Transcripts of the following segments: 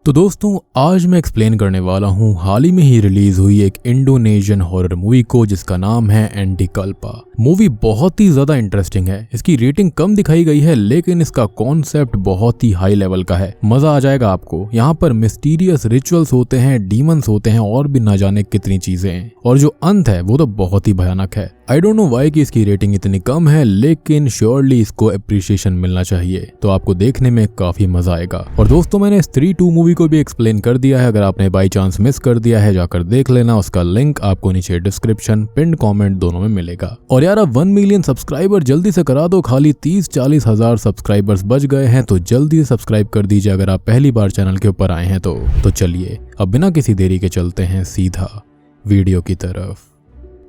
तो दोस्तों आज मैं एक्सप्लेन करने वाला हूँ हाल ही में ही रिलीज हुई एक इंडोनेशियन हॉरर मूवी को जिसका नाम है एंटीकल्पा। मूवी बहुत ही ज्यादा इंटरेस्टिंग है। इसकी रेटिंग कम दिखाई गई है लेकिन इसका कॉन्सेप्ट बहुत ही हाई लेवल का है। मजा आ जाएगा आपको। यहाँ पर मिस्टीरियस रिचुअल्स होते हैं, डीमंस होते हैं और भी ना जाने कितनी चीजें हैं। और जो अंत है वो तो बहुत ही भयानक है। आई डोंट नो वाई कि इसकी रेटिंग इतनी कम है लेकिन श्योरली इसको अप्रिशिएशन मिलना चाहिए। तो आपको देखने में काफी मजा आएगा। और दोस्तों मैंने स्त्री 2 मूवी को भी एक्सप्लेन कर दिया है। अगर आपने बाई चांस मिस कर दिया है जाकर देख लेना। उसका लिंक आपको नीचे डिस्क्रिप्शन पिन्ड कमेंट दोनों में मिलेगा। और यार अब 1 मिलियन सब्सक्राइबर जल्दी से करा दो। खाली 30-40 हजार सब्सक्राइबर्स बच गए हैं तो जल्दी से सब्सक्राइब कर दीजिए अगर आप पहली बार चैनल के ऊपर आए हैं तो चलिए अब बिना किसी देरी के चलते हैं सीधा वीडियो की तरफ।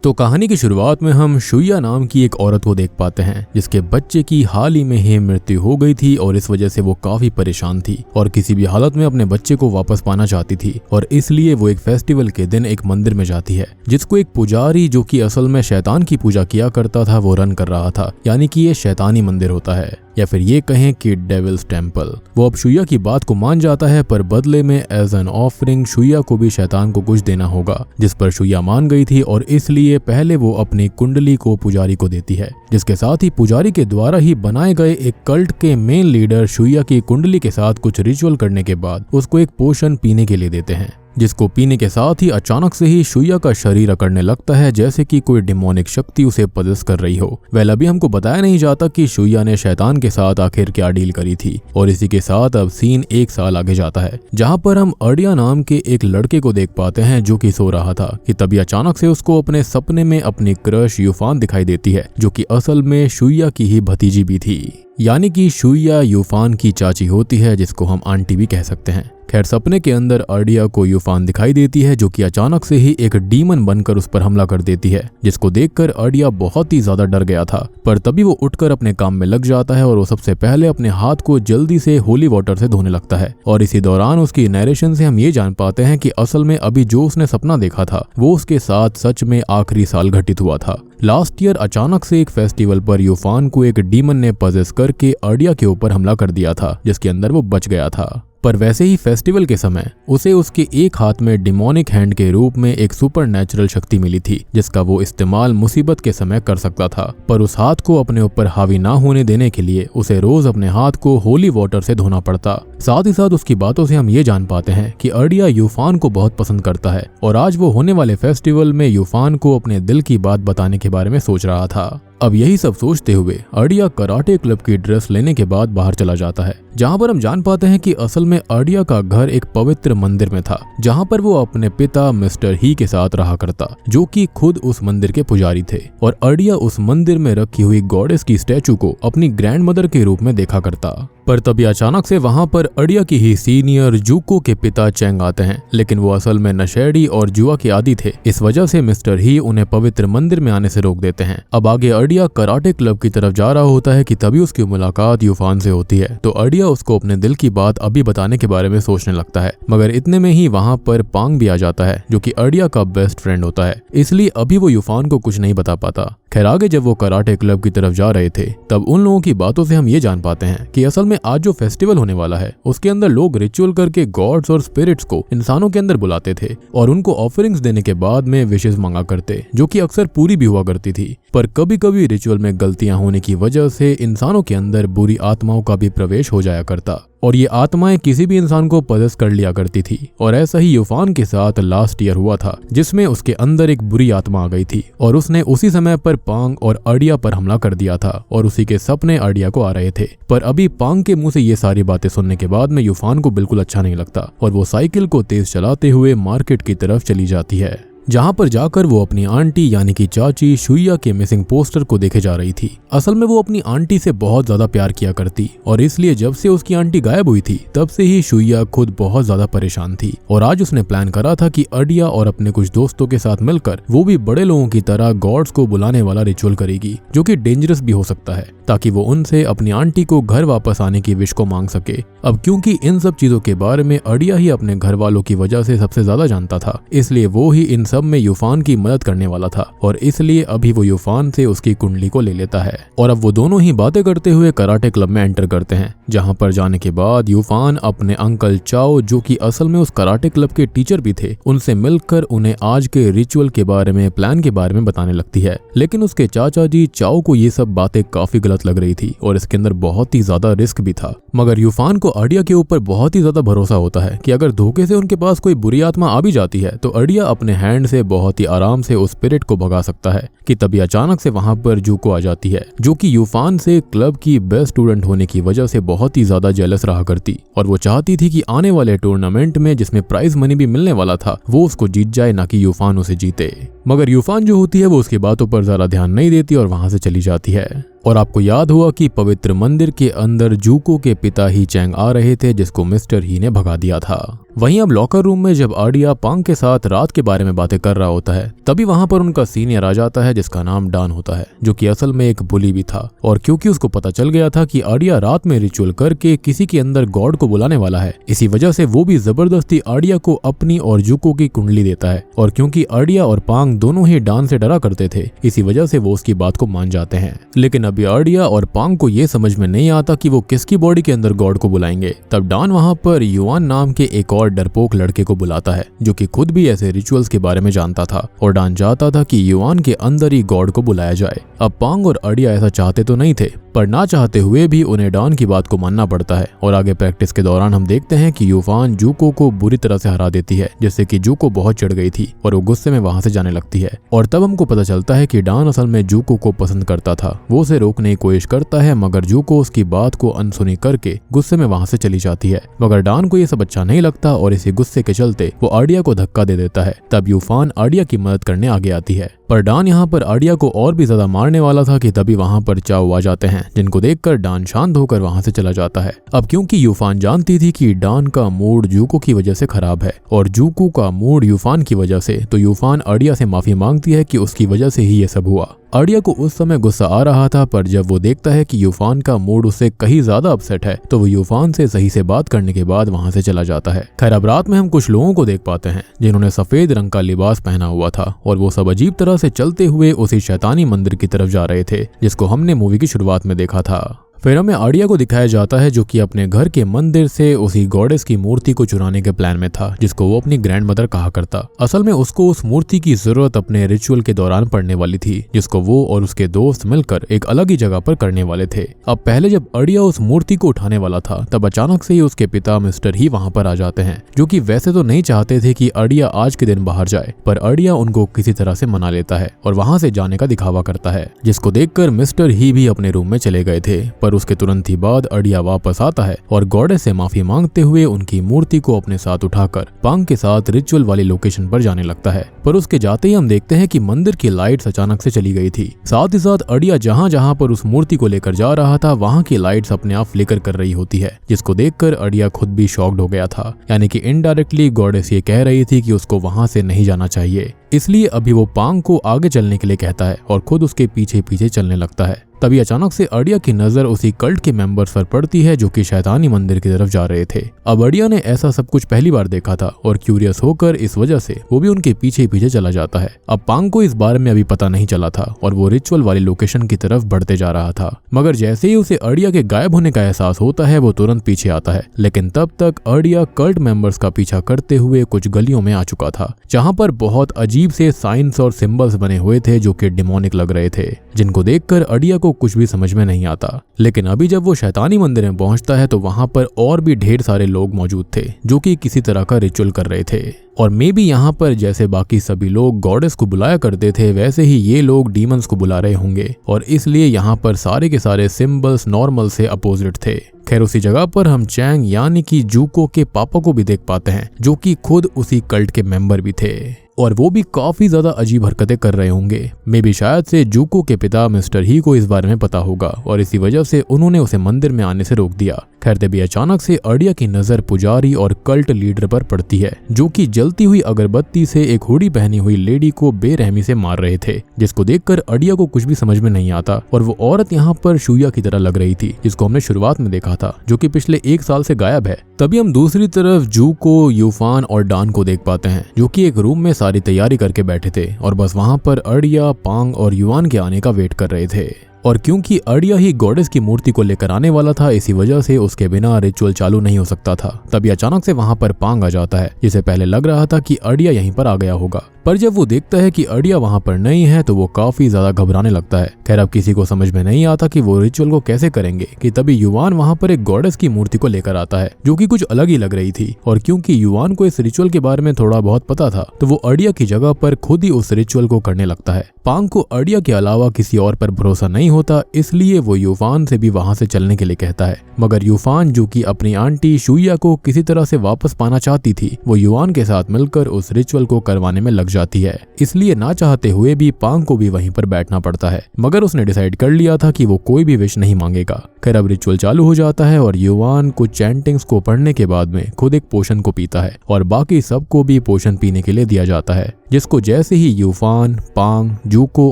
तो कहानी की शुरुआत में हम शुइया नाम की एक औरत को देख पाते हैं जिसके बच्चे की हाल ही में ही मृत्यु हो गई थी और इस वजह से वो काफी परेशान थी और किसी भी हालत में अपने बच्चे को वापस पाना चाहती थी। और इसलिए वो एक फेस्टिवल के दिन एक मंदिर में जाती है जिसको एक पुजारी जो कि असल में शैतान की पूजा किया करता था वो रन कर रहा था। यानी कि ये शैतानी मंदिर होता है या फिर ये कहें कि डेविल्स टेम्पल। वो अब शुइया की बात को मान जाता है पर बदले में एज एन ऑफरिंग शुइया को भी शैतान को कुछ देना होगा, जिस पर शुइया मान गई थी और इसलिए पहले वो अपनी कुंडली को पुजारी को देती है, जिसके साथ ही पुजारी के द्वारा ही बनाए गए एक कल्ट के मेन लीडर शुइया की कुंडली के साथ कुछ रिचुअल करने के बाद उसको एक पोशन पीने के लिए देते हैं, जिसको पीने के साथ ही अचानक से ही शुइया का शरीर अकड़ने लगता है जैसे कि कोई डिमोनिक शक्ति उसे पजेस कर रही हो। वेल अभी हमको बताया नहीं जाता कि शुइया ने शैतान के साथ आखिर क्या डील करी थी। और इसी के साथ अब सीन 1 साल आगे जाता है जहां पर हम अर्डिया नाम के एक लड़के को देख पाते हैं जो कि सो रहा था कि तभी अचानक से उसको अपने सपने में अपनी क्रश यूफान दिखाई देती है जो कि असल में शुइया की ही भतीजी भी थी। यानी कि शुइया यूफान की चाची होती है जिसको हम आंटी भी कह सकते हैं। खैर सपने के अंदर अर्डिया को यूफान दिखाई देती है जो कि अचानक से ही एक डीमन बनकर उस पर हमला कर देती है, जिसको देखकर अर्डिया बहुत ही ज्यादा डर गया था। पर तभी वो उठकर अपने काम में लग जाता है और वो सबसे पहले अपने हाथ को जल्दी से होली वाटर से धोने लगता है। और इसी दौरान उसकी नरेशन से हम ये जान पाते हैं कि असल में अभी जो उसने सपना देखा था वो उसके साथ सच में आखिरी साल घटित हुआ था। लास्ट ईयर अचानक से एक फेस्टिवल पर यूफान को एक डीमन ने पजेस करके अर्डिया के ऊपर हमला कर दिया था जिसके अंदर वो बच गया था। पर वैसे ही फेस्टिवल के समय उसे उसके एक हाथ में डिमोनिक हैंड के रूप में एक सुपर नेचुरल शक्ति मिली थी जिसका वो इस्तेमाल मुसीबत के समय कर सकता था। पर उस हाथ को अपने ऊपर हावी ना होने देने के लिए उसे रोज अपने हाथ को होली वाटर से धोना पड़ता। साथ ही साथ उसकी बातों से हम ये जान पाते हैं कि अर्डिया यूफान को बहुत पसंद करता है और आज वो होने वाले फेस्टिवल में यूफान को अपने दिल की बात बताने के बारे में सोच रहा था। अब यही सब सोचते हुए अर्डिया कराटे क्लब की ड्रेस लेने के बाद बाहर चला जाता है जहां पर हम जान पाते हैं कि असल में अर्डिया का घर एक पवित्र मंदिर में था जहां पर वो अपने पिता मिस्टर ही के साथ रहा करता जो कि खुद उस मंदिर के पुजारी थे। और अर्डिया उस मंदिर में रखी हुई गॉडेस की स्टैचू को अपनी ग्रैंड मदर के रूप में देखा करता। पर तभी अचानक से वहां पर अर्डिया की ही सीनियर जूको के पिता चेंग आते हैं, लेकिन वो असल में नशेड़ी और जुआ के आदी थे। इस वजह से मिस्टर ही उन्हें पवित्र मंदिर में आने से रोक देते हैं। अब आगे अर्डिया कराटे क्लब की तरफ जा रहा होता है कि तभी उसकी मुलाकात यूफान से होती है। तो अर्डिया उसको अपने दिल की बात अभी बताने के बारे में सोचने लगता है, मगर इतने में ही वहां पर पांग भी आ जाता है जो कि अर्डिया का बेस्ट फ्रेंड होता है, इसलिए अभी वो यूफान को कुछ नहीं बता पाता। खैर आगे जब वो कराटे क्लब की तरफ जा रहे थे तब उन लोगों की बातों से हम ये जान पाते हैं कि असल में आज जो फेस्टिवल होने वाला है उसके अंदर लोग रिचुअल करके गॉड्स और स्पिरिट्स को इंसानों के अंदर बुलाते थे और उनको ऑफरिंग्स देने के बाद में विशेष मांगा करते जो कि अक्सर पूरी भी हुआ करती थी। पर कभी कभी रिचुअल में गलतियां होने की वजह से इंसानों के अंदर बुरी आत्माओं का भी प्रवेश हो जाया करता और ये आत्माएं किसी भी इंसान को पजेस कर लिया करती थी। और ऐसा ही यूफान के साथ लास्ट ईयर हुआ था जिसमें उसके अंदर एक बुरी आत्मा आ गई थी और उसने उसी समय पर पांग और अर्डिया पर हमला कर दिया था और उसी के सपने अर्डिया को आ रहे थे। पर अभी पांग के मुंह से ये सारी बातें सुनने के बाद में यूफान को बिल्कुल अच्छा नहीं लगता और वो साइकिल को तेज चलाते हुए मार्केट की तरफ चली जाती है जहां पर जाकर वो अपनी आंटी यानी कि चाची शुइया के मिसिंग पोस्टर को देखे जा रही थी। असल में वो अपनी आंटी से बहुत ज्यादा प्यार किया करती और इसलिए जब से उसकी आंटी गायब हुई थी तब से ही शुइया खुद बहुत ज्यादा परेशान थी। और आज उसने प्लान करा था कि अर्डिया और अपने कुछ दोस्तों के साथ मिलकर वो भी बड़े लोगों की तरह गॉड्स को बुलाने वाला रिचुअल करेगी जो कि डेंजरस भी हो सकता है। ताकि वो उनसे अपनी आंटी को घर वापस आने की विश को मांग सके। अब क्योंकि इन सब चीजों के बारे में अडिया ही अपने घर वालों की वजह से सबसे ज्यादा जानता था, इसलिए वो ही इन सब में यूफान की मदद करने वाला था और इसलिए अभी वो यूफान से उसकी कुंडली को ले लेता है। और अब वो दोनों ही बातें करते हुए कराटे क्लब में एंटर करते हैं, जहाँ पर जाने के बाद यूफान अपने अंकल चाओ, जो कि असल में उस कराटे क्लब के टीचर भी थे, उनसे मिलकर उन्हें आज के रिचुअल के बारे में, प्लान के बारे में बताने लगती है। लेकिन उसके चाचा जी चाओ को ये सब बातें काफी गलत लग रही थी और इसके अंदर बहुत ही ज्यादा रिस्क भी था। मगर यूफान को अडिया के ऊपर बहुत ही ज्यादा भरोसा होता है कि अगर धोखे से उनके पास कोई बुरी आत्मा आ भी जाती है तो अडिया अपने हैंड से बहुत ही आराम से उस स्पिरिट को भगा सकता है। कि तभी अचानक से वहां पर जूको आ जाती है, जो कि यूफान से क्लब की बेस्ट स्टूडेंट होने की वजह से बहुत ही ज्यादा जेलस रहा करती और वो चाहती थी कि आने वाले टूर्नामेंट में जिसमें प्राइज मनी भी मिलने वाला था वो उसको जीत जाए, ना कि यूफान उसे जीते। मगर यूफान जो होती है वो उसकी बातों पर ज्यादा ध्यान नहीं देती और वहां से चली जाती है। और आपको याद हुआ कि पवित्र मंदिर के अंदर जूको के पिता ही चैंग आ रहे थे, जिसको मिस्टर ही ने भगा दिया था। वहीं अब लॉकर रूम में जब अडिया पांग के साथ रात के बारे में बातें कर रहा होता है, तभी वहां पर उनका सीनियर आ जाता है जिसका नाम डान होता है, जो कि असल में एक बुली भी था। और क्योंकि उसको पता चल गया था कि अडिया रात में रिचुअल करके किसी के अंदर गॉड को बुलाने वाला है, इसी वजह से वो भी जबरदस्ती अडिया को अपनी और जूको की कुंडली देता है। और क्योंकि अडिया और पांग दोनों ही डान से डरा करते थे, इसी वजह से वो उसकी बात को मान जाते हैं। लेकिन अभी अडिया और पांग को ये समझ में नहीं आता कि वो किसकी बॉडी के अंदर गॉड को बुलाएंगे। तब डान वहां पर युआन नाम के एक और डरपोक लड़के को बुलाता है, जो कि खुद भी ऐसे रिचुअल्स के बारे में जानता था और डान चाहता था कि युआन के अंदर ही गॉड को बुलाया जाए। अब पांग और अडिया ऐसा चाहते तो नहीं थे, पर ना चाहते हुए भी उन्हें डान की बात को मानना पड़ता है। और आगे प्रैक्टिस के दौरान हम देखते हैं कि यूफान जूको को बुरी तरह से हरा देती है, जिससे कि जूको बहुत चिढ़ गई थी और वो गुस्से में वहां से जाने लगती है। और तब हमको पता चलता है कि डान असल में जूको को पसंद करता था। वो उसे रोकने की कोशिश करता है, मगर जूको उसकी बात को अनसुनी करके गुस्से में वहां से चली जाती है। मगर डान को ये सब अच्छा नहीं लगता और इसी गुस्से के चलते वो अडिया को धक्का दे देता है। तब यूफान अडिया की मदद करने आगे आती है, पर डान यहाँ पर अडिया को और भी ज्यादा मारने वाला था कि तभी वहां पर चाओ आ जाते हैं, जिनको देखकर डान शांत होकर वहां से चला जाता है। अब क्योंकि यूफान जानती थी कि डान का मूड जूको की वजह से खराब है और जूको का मूड यूफान की वजह से, तो यूफान अडिया से माफी मांगती है कि उसकी वजह से ही ये सब हुआ। अडिया को उस समय गुस्सा आ रहा था, पर जब वो देखता है कि यूफान का मूड उससे कहीं ज्यादा अपसेट है, तो वो यूफान से सही से बात करने के बाद वहां से चला जाता है। खैर अब रात में हम कुछ लोगों को देख पाते हैं जिन्होंने सफेद रंग का लिबास पहना हुआ था और वो सब अजीब तरह से चलते हुए उसी शैतानी मंदिर की तरफ जा रहे थे, जिसको हमने मूवी की शुरुआत में देखा था। फिर हमें अडिया को दिखाया जाता है, जो कि अपने घर के मंदिर से उसी गॉडेस की मूर्ति को चुराने के प्लान में था, जिसको वो अपनी ग्रैंड मदर कहा करता। असल में उसको उस मूर्ति की जरूरत अपने रिचुअल के दौरान पड़ने वाली थी, जिसको वो और उसके दोस्त मिलकर एक अलग ही जगह पर करने वाले थे। अब पहले जब अडिया उस मूर्ति को उठाने वाला था, तब अचानक से ही उसके पिता मिस्टर ही वहां पर आ जाते हैं, जो कि वैसे तो नहीं चाहते थे कि अडिया आज के दिन बाहर जाए, पर अडिया उनको किसी तरह से मना लेता है और वहां से जाने का दिखावा करता है, जिसको देखकर मिस्टर ही भी अपने रूम में चले गए थे। पर उसके तुरंत ही बाद अडिया वापस आता है और गॉडेस से माफी मांगते हुए उनकी मूर्ति को अपने साथ उठाकर पांग के साथ रिचुअल वाली लोकेशन पर जाने लगता है। पर उसके जाते ही हम देखते हैं कि मंदिर की लाइट्स अचानक से चली गई थी। साथ ही साथ अडिया जहां जहां पर उस मूर्ति को लेकर जा रहा था, वहां की लाइट्स अपने आप फ्लिकर कर रही होती है, जिसको देखकर अडिया खुद भी शॉक्ड हो गया था। यानी कि इनडायरेक्टली गॉडेस ये कह रही थी कि उसको वहां से नहीं जाना चाहिए। इसलिए अभी वो पांग को आगे चलने के लिए कहता है और खुद उसके पीछे पीछे चलने लगता है। तभी अचानक से अडिया की नजर उसी कल्ट के मेंबर्स पर पड़ती है, जो कि शैतानी मंदिर की तरफ जा रहे थे। अब अडिया ने ऐसा सब कुछ पहली बार देखा था और क्यूरियस होकर इस वजह से वो भी उनके पीछे पीछे चला जाता है। अब पांग को इस बारे में अभी पता नहीं चला था और वो रिचुअल वाली लोकेशन की तरफ बढ़ते जा रहा था। मगर जैसे ही उसे अडिया के गायब होने का एहसास होता है, वो तुरंत पीछे आता है। लेकिन तब तक अडिया कल्ट मेंबर्स का पीछा करते हुए कुछ गलियों में आ चुका था, जहाँ पर बहुत अजीब से साइंस और सिंबल्स बने हुए थे, जो कि डिमोनिक लग रहे थे, जिनको देखकर अडिया को कुछ भी समझ में नहीं आता। लेकिन अभी जब वो शैतानी मंदिर में पहुंचता है, तो वहां पर और भी ढेर सारे लोग मौजूद थे, जो कि किसी तरह का रिचुअल कर रहे थे। और मे बी यहाँ पर जैसे बाकी सभी लोग गॉडेस को बुलाया करते थे, वैसे ही ये लोग डीमंस को बुला रहे होंगे, और इसलिए यहाँ पर सारे के सारे सिंबल्स नॉर्मल से अपोजिट थे। खैर उसी जगह पर हम चैंग यानी कि जूको के पापा को भी देख पाते हैं, जो कि खुद उसी कल्ट के मेंबर भी थे, और वो भी काफी ज्यादा अजीब हरकतें कर रहे होंगे। मे बी शायद से जूको के पिता मिस्टर ही को इस बारे में पता होगा और इसी वजह से उन्होंने उसे मंदिर में आने से रोक दिया। खैर तभी अचानक से अड़िया की नजर पुजारी और कल्ट लीडर पर पड़ती है, जो कि जलती हुई अगरबत्ती से एक हुडी पहनी हुई लेडी को बेरहमी से मार रहे थे, जिसको देखकर अड़िया को कुछ भी समझ में नहीं आता। और वो औरत यहाँ पर शुया की तरह लग रही थी, जिसको हमने शुरुआत में देखा था, जो कि पिछले 1 साल से गायब है। तभी हम दूसरी तरफ जूको, यूफान और डान को देख पाते हैं, जो कि एक रूम में सारी तैयारी करके बैठे थे और बस वहां पर अड़िया, पांग और युआन के आने का वेट कर रहे थे। और क्योंकि अड़िया ही गॉडेस की मूर्ति को लेकर आने वाला था, इसी वजह से उसके बिना रिचुअल चालू नहीं हो सकता था। तभी अचानक से वहां पर पांग आ जाता है, जिसे पहले लग रहा था कि अड़िया यहीं पर आ गया होगा, पर जब वो देखता है कि अड़िया वहां पर नहीं है तो वो काफी ज्यादा घबराने लगता है। खैर अब किसी को समझ में नहीं आता कि वो रिचुअल को कैसे करेंगे कि तभी युआन वहां पर एक गॉडेस की मूर्ति को लेकर आता है, जो कि कुछ अलग ही लग रही थी। और क्योंकि युआन को इस रिचुअल के बारे में थोड़ा बहुत पता था, तो वो अड़िया की जगह पर खुद ही उस रिचुअल को करने लगता है। पांग को अड़िया के अलावा किसी और पर भरोसा नहीं होता, इसलिए वो यूफान से भी वहां से चलने के लिए कहता है। मगर यूफान, जो कि अपनी आंटी शुया को किसी तरह से वापस पाना चाहती थी, वो युआन के साथ मिलकर उस रिचुअल को करवाने में लग जाती है। इसलिए ना चाहते हुए भी पांग को भी वहीं पर बैठना पड़ता है, मगर उसने डिसाइड कर लिया था कि वो कोई भी विश नहीं मांगेगा। खैर अब रिचुअल चालू हो जाता है और युआन कुछ चैंटिंग्स को पढ़ने के बाद में खुद एक पोशन को पीता है और बाकी सबको भी पोशन पीने के लिए दिया जाता है, जिसको जैसे ही यूफान, पांग, जूको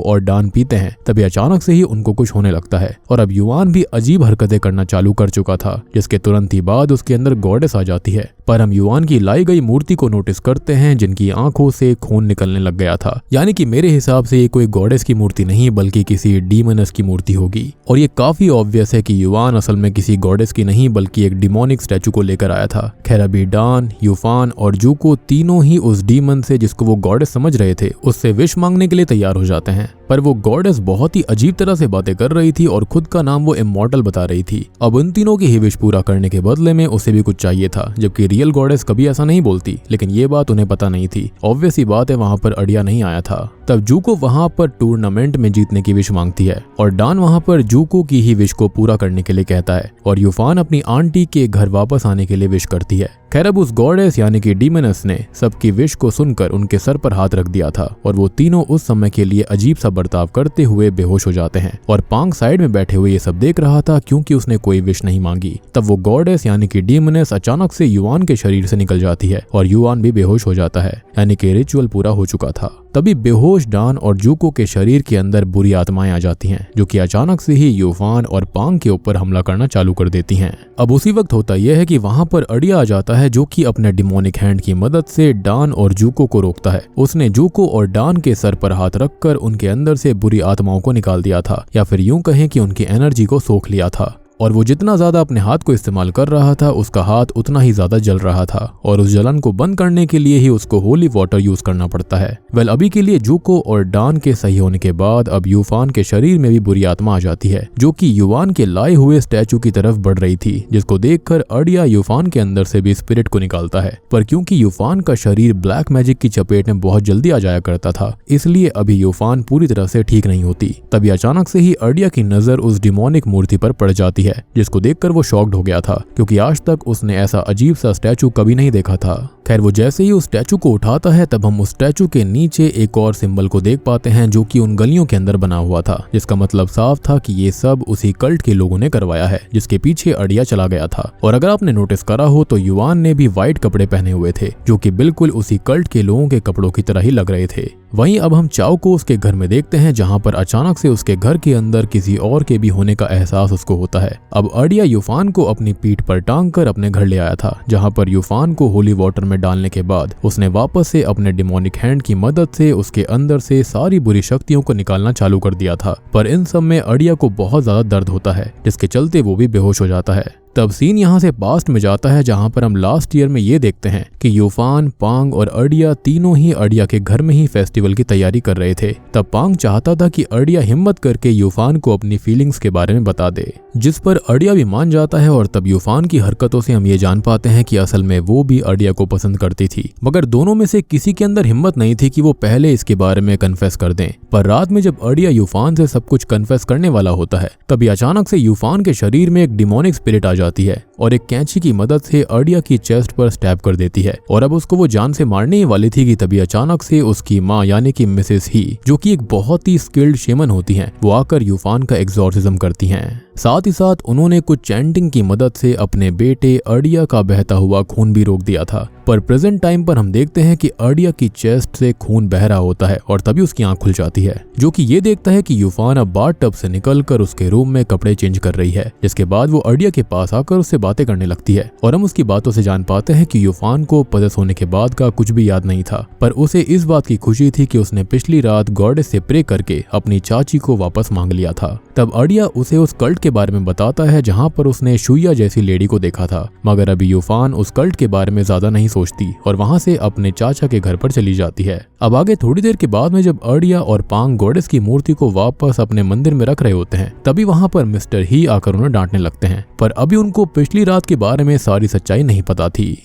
और डान पीते हैं, तभी अचानक से ही उनको कुछ होने लगता है। और अब युआन भी अजीब हरकतें करना चालू कर चुका था, जिसके तुरंत ही बाद उसके अंदर गॉडेस आ जाती है। पर हम युआन की लाई गई मूर्ति को नोटिस करते हैं, जिनकी आंखों से खून निकलने लग गया था। यानी कि मेरे हिसाब से ये कोई गॉडेस की मूर्ति नहीं बल्कि किसी डीमनस की मूर्ति होगी। और ये काफी ऑब्वियस है कि युआन असल में किसी गॉडेस की नहीं बल्कि एक डिमोनिक स्टैचू को लेकर आया था। खैर अभी डान, यूफान और जूको तीनों ही उस डीमन से, जिसको वो गॉडेस समझ रहे थे, उससे विश मांगने के लिए तैयार हो जाते हैं। पर वो गॉडेस बहुत ही अजीब तरह से बातें कर रही थी और खुद का नाम वो इमॉर्टल बता रही थी। अब उन तीनों की ही विश पूरा करने के बदले में उसे भी कुछ चाहिए था, जबकि रियल गॉडेस कभी ऐसा नहीं बोलती, लेकिन ये बात उन्हें पता नहीं थी। ऑब्वियस ही बात है, वहां पर अड़िया नहीं आया था। तब जूको वहां पर टूर्नामेंट में जीतने की विश मांगती है और डान वहां पर जूको की ही विश को पूरा करने के लिए कहता है और यूफान अपनी आंटी के घर वापस आने के लिए विश करती है। खैर अब उस गॉडेस यानी कि डीमनस ने सबकी विश को सुनकर उनके सर पर हाथ रख दिया था और वो तीनों उस समय के लिए अजीब सा बर्ताव करते हुए बेहोश हो जाते हैं। और पांग साइड में बैठे हुए ये सब देख रहा था, क्योंकि उसने कोई विश नहीं मांगी। तब वो गॉडेस यानी कि डीमनस अचानक से युआन के शरीर से निकल जाती है और युआन भी बेहोश हो जाता है, यानी कि रिचुअल पूरा हो चुका था। तभी बेहोश डान और जूको के शरीर के अंदर बुरी आत्माएं आ जाती हैं, जो कि अचानक से ही यूफान और पांग के ऊपर हमला करना चालू कर देती हैं। अब उसी वक्त होता यह है कि वहां पर अड़िया आ जाता है, जो कि अपने डिमोनिक हैंड की मदद से डान और जूको को रोकता है। उसने जूको और डान के सर पर हाथ रखकर उनके अंदर से बुरी आत्माओं को निकाल दिया था, या फिर यूं कहें कि उनकी एनर्जी को सोख लिया था। और वो जितना ज्यादा अपने हाथ को इस्तेमाल कर रहा था, उसका हाथ उतना ही ज्यादा जल रहा था और उस जलन को बंद करने के लिए ही उसको होली वाटर यूज करना पड़ता है। वेल अभी के लिए जूको और डान के सही होने के बाद अब यूफान के शरीर में भी बुरी आत्मा आ जाती है, जो कि युआन के लाए हुए स्टैचू की तरफ बढ़ रही थी, जिसको देखकर अड़िया यूफान के अंदर से भी स्पिरिट को निकालता है। पर क्योंकि यूफान का शरीर ब्लैक मैजिक की चपेट में बहुत जल्दी आ जाया करता था, इसलिए अभी यूफान पूरी तरह से ठीक नहीं होती। तभी अचानक से ही अड़िया की नजर उस डिमोनिक मूर्ति पर पड़ जाती है, जिसको देखकर वो शॉक्ड हो गया था, क्योंकि आज तक उसने ऐसा अजीब सा स्टैचू कभी नहीं देखा था। खैर वो जैसे ही उस स्टैचू को उठाता है, तब हम उस स्टैचू के नीचे एक और सिंबल को देख पाते हैं, जो कि उन गलियों के अंदर बना हुआ था, जिसका मतलब साफ था कि ये सब उसी कल्ट के लोगों ने करवाया है, जिसके पीछे अड़िया चला गया था। और अगर आपने नोटिस करा हो तो युआन ने भी व्हाइट कपड़े पहने हुए थे, जो कि बिल्कुल उसी कल्ट के लोगों के कपड़ों की तरह ही लग रहे थे। वहीं अब हम चाओ को उसके घर में देखते हैं, जहां पर अचानक से उसके घर के अंदर किसी और के भी होने का एहसास उसको होता है। अब अड़िया यूफान को अपनी पीठ पर टांग कर अपने घर ले आया था, जहां पर यूफान को होली वाटर में डालने के बाद उसने वापस से अपने डिमोनिक हैंड की मदद से उसके अंदर से सारी बुरी शक्तियों को निकालना चालू कर दिया था। पर इन सब में अड़िया को बहुत ज्यादा दर्द होता है, जिसके चलते वो भी बेहोश हो जाता है। तब सीन यहाँ से पास्ट में जाता है, जहाँ पर हम लास्ट ईयर में ये देखते हैं कि यूफान, पांग और अड़िया तीनों ही अड़िया के घर में ही फेस्टिवल की तैयारी कर रहे थे। तब पांग चाहता था कि अड़िया हिम्मत करके यूफान को अपनी फीलिंग्स के बारे में बता दे, जिस पर अड़िया भी मान जाता है। और तब यूफान की हरकतों से हम ये जान पाते हैं कि असल में वो भी अड़िया को पसंद करती थी, मगर दोनों में से किसी के अंदर हिम्मत नहीं थी कि वो पहले इसके बारे में कन्फेस कर दें। पर रात में जब अड़िया यूफान से सब कुछ कन्फेस करने वाला होता है, तभी अचानक से यूफान के शरीर में एक डिमोनिक स्पिरिट आ जाती है, और एक कैंची की मदद से अर्डिया की चेस्ट पर स्टैब कर देती है और अब उसको वो जान से मारने ही वाली थी कि तभी अचानक से उसकी माँ यानी कि मिसेस ही, जो कि एक बहुत ही स्किल्ड शेमन होती हैं, वो आकर यूफान का एग्जॉर्सिज्म करती हैं। साथ ही साथ उन्होंने कुछ चैंटिंग की मदद से अपने बेटे अर्डिया का बहता हुआ खून भी रोक दिया था। पर प्रेजेंट टाइम पर हम देखते हैं कि अर्डिया की चेस्ट से खून बह रहा होता है और तभी उसकी आंख खुल जाती है, जो कि ये देखता है कि यूफान अब बाथ टब से निकलकर उसके रूम में कपड़े चेंज कर रही है। जिसके बाद वो अर्डिया के पास आकर उससे बातें करने लगती है और हम उसकी बातों से जान पाते हैं कि यूफान को पजेस होने के बाद का कुछ भी याद नहीं था, पर उसे इस बात की खुशी थी कि उसने पिछली रात गॉडेस से प्रे करके अपनी चाची को वापस मांग लिया था। तब अर्डिया उसे उस कल्ट के बारे में बताता है जहाँ पर उसने शुया जैसी लेडी को देखा था, मगर अभी यूफान उस कल्ट के बारे में ज्यादा नहीं सोचती और वहाँ से अपने चाचा के घर पर चली जाती है। अब आगे थोड़ी देर के बाद में जब अर्डिया और पांग गॉडेस की मूर्ति को वापस अपने मंदिर में रख रहे होते हैं, तभी वहाँ पर मिस्टर ही आकर उन्हें डांटने लगते हैं, पर अभी उनको पिछली रात के बारे में सारी सच्चाई नहीं पता थी।